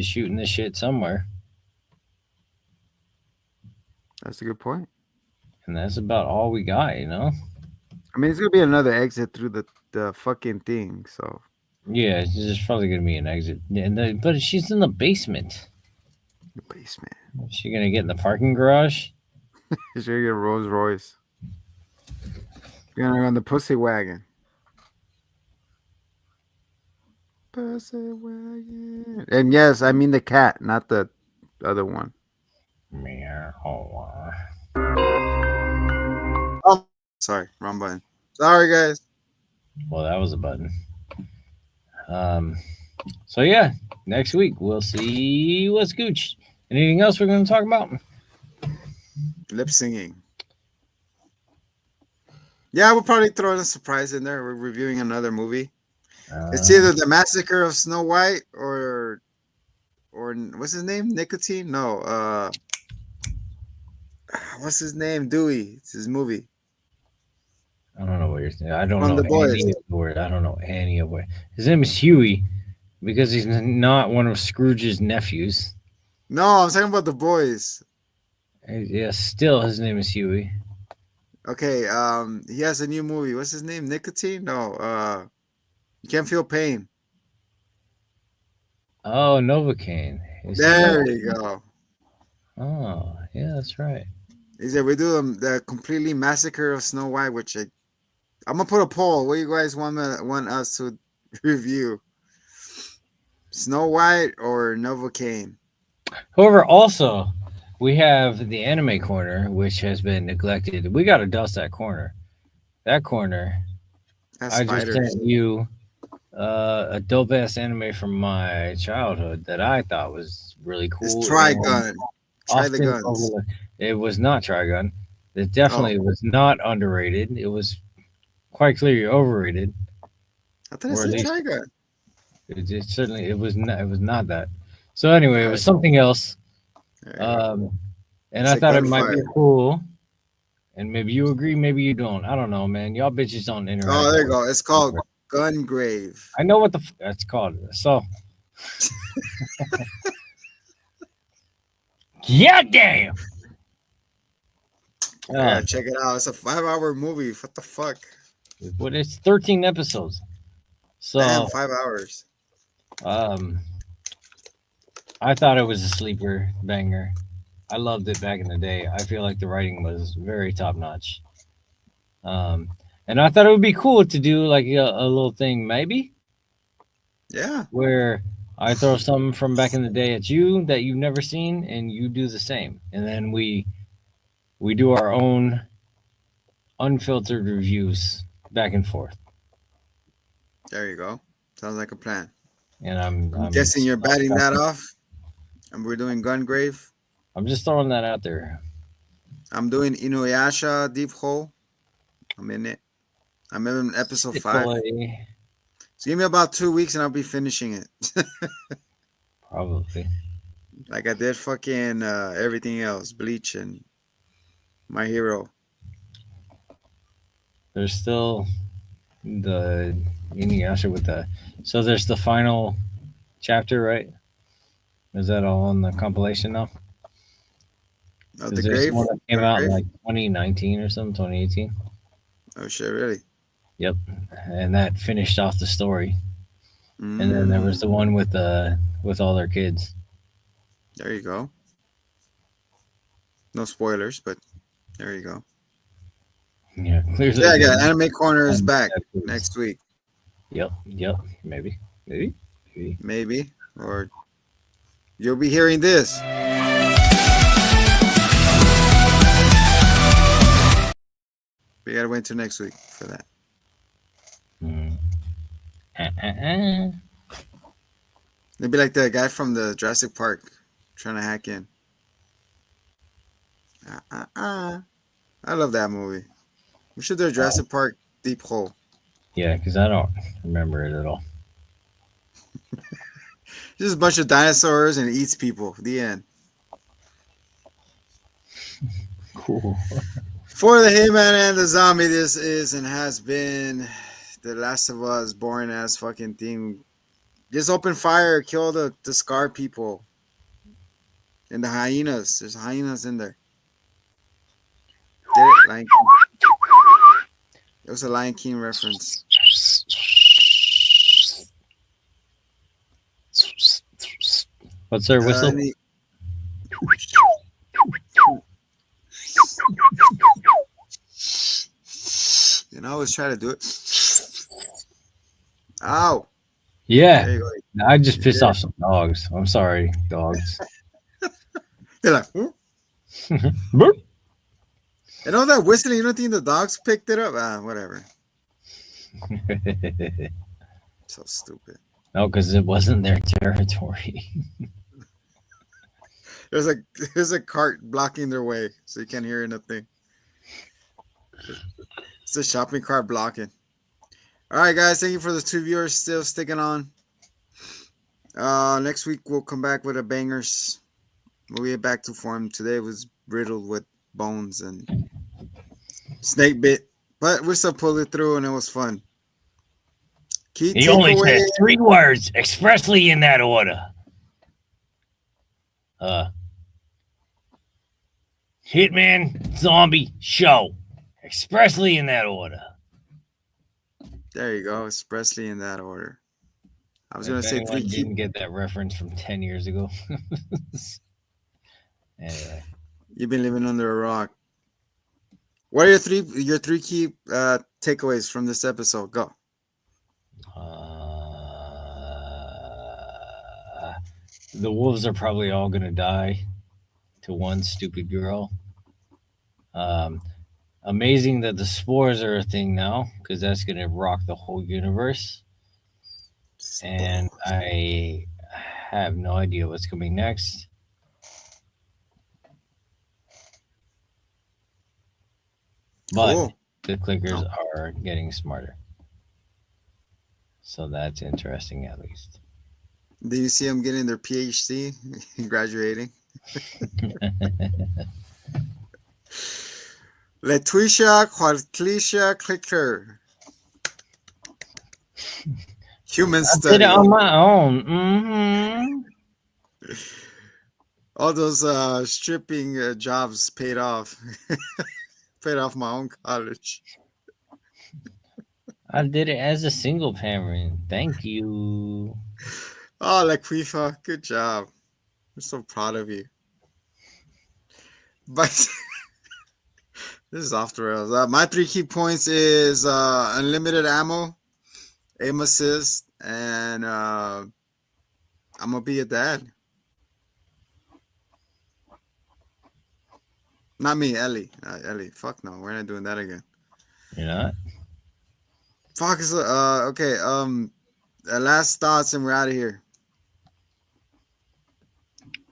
shooting the shit somewhere, That's a good point. and that's about all we got. I mean, it's gonna be another exit through the fucking thing. So Yeah, there's probably gonna be an exit, but she's in the basement. the basement. Is she gonna get in the parking garage? You're gonna get a Rolls Royce. You're gonna run the pussy wagon. Pussy wagon. And yes, I mean the cat, not the other one. Meow. Oh, sorry, wrong button. Sorry, guys. Well, that was a button. So yeah, next week we'll see what's gooch. Anything else we're gonna talk about? Lip singing. Yeah, we'll probably throw in a surprise in there. We're reviewing another movie. It's either The Massacre of Snow White or what's his name? Nicotine? No. What's his name? Dewey. It's his movie. I don't know what you're saying. I don't On know The Boys. any of the word. I don't know any of what. His name is Huey because he's not one of Scrooge's nephews. No, I'm talking about The Boys. Yeah, still his name is Huey. Okay, he has a new movie. What's his name? Nicotine? No, You Can't Feel Pain. Oh, Novocaine. There you go. Oh, yeah, that's right. He said we do the completely Massacre of Snow White, which I'm gonna put a poll. What you guys want us to review? Snow White or Novocaine? However, also we have the anime corner, which has been neglected. We got to dust that corner. That corner. That's I just spiders. sent you a dope ass anime from my childhood that I thought was really cool. It's and Trigun. Try the often guns. overlooked. It was not Trigun. It definitely was not underrated. It was quite clearly overrated. I thought it Or at said least- Trigun. It certainly it was not that. So anyway, it was something else. There you go. And It's I a thought it might be gunfire. cool. And maybe you agree, maybe you don't. I don't know, man. Y'all bitches don't interact. Oh, there you go. It's called Gungrave. I know what that's called. So, yeah, damn. Yeah, check it out. It's a 5-hour movie. What the fuck? But it's 13 episodes. So, Damn, 5 hours. I thought it was a sleeper banger. I loved it back in the day. I feel like the writing was very top notch. And I thought it would be cool to do like a little thing, maybe, Yeah. where I throw something from back in the day at you that you've never seen, and you do the same, and then we do our own unfiltered reviews back and forth. There you go. Sounds like a plan. And I'm Guessing you're batting that off. And we're doing Gungrave. I'm just throwing that out there. I'm doing Inuyasha Deep Hole. I'm in it. I'm in episode 5. Chick-fil-A, So give me about 2 weeks and I'll be finishing it. probably. Like I did fucking everything else. Bleach and My Hero. There's still the Inuyasha with the. So there's the final chapter, right? Is that all on the compilation now? Oh, 'Cause the there's grave? one that came out in Grave? like 2019 or something, 2018. Oh shit, really? Yep, and that finished off the story. And then there was the one with all their kids. There you go. No spoilers, but there you go. Yeah, clearly. Yeah, I got Anime Corner is back next week. Yep, maybe. Maybe. Or you'll be hearing this. We gotta wait till next week for that. Mm. They'd be like the guy from the Jurassic Park trying to hack in. I love that movie. We should do a Jurassic Park Deep Hole. Yeah, because I don't remember it at all. Just a bunch of dinosaurs and it eats people. The end. Cool. For the Hitman and the Zombie, this is and has been the Last of Us boring ass fucking thing. Just open fire, kill the scar people. And the hyenas. There's hyenas in there. Get it? Lion King. It was a Lion King reference. What's their whistle? You know, I always try to do it. Ow. There Yeah, you go. I just pissed off some dogs. I'm sorry, dogs. They're like, "Hmm?" Burp. And all that whistling, you don't think the dogs picked it up? Whatever. So stupid. No, because it wasn't their territory. There's a cart blocking their way, so you can't hear anything. It's a shopping cart blocking. All right, guys. Thank you for the 2 viewers still sticking on. Next week we'll come back with a bangers. We'll get back to form. Today was riddled with bones and snake bit, but we still pulled it through and it was fun. Key He only takeaway. said 3 words expressly in that order. Hitman Zombie Show. Expressly in that order. There you go. Expressly in that order. I was If gonna say anyone 3 key. didn't get that reference from 10 years ago. Anyway, You've been living under a rock. What are your three key takeaways from this episode? Go. the wolves are probably all gonna die to one stupid girl. Amazing that the spores are a thing now, because that's gonna rock the whole universe. And I have no idea what's coming next. But Cool. the clickers are getting smarter. So that's interesting, at least. Do you see them getting their PhD, graduating? Letitia Quadlicia Clicker. Human I study. did it on my own. Mm-hmm. All those stripping jobs paid off. Paid off my own college. I did it as a single parent. Thank you. Oh, Laquifa, good job. I'm so proud of you. But this is off the rails. My 3 key points is unlimited ammo, aim assist, and I'm gonna be a dad. Not me, Ellie. Ellie, fuck no, we're not doing that again. You're not? Fuck is okay. Last thoughts, and we're out of here.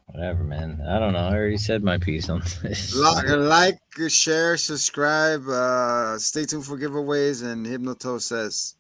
Whatever, man. I don't know. I already said my piece on this. Like, share, subscribe. Stay tuned for giveaways. And Hypnotoad says.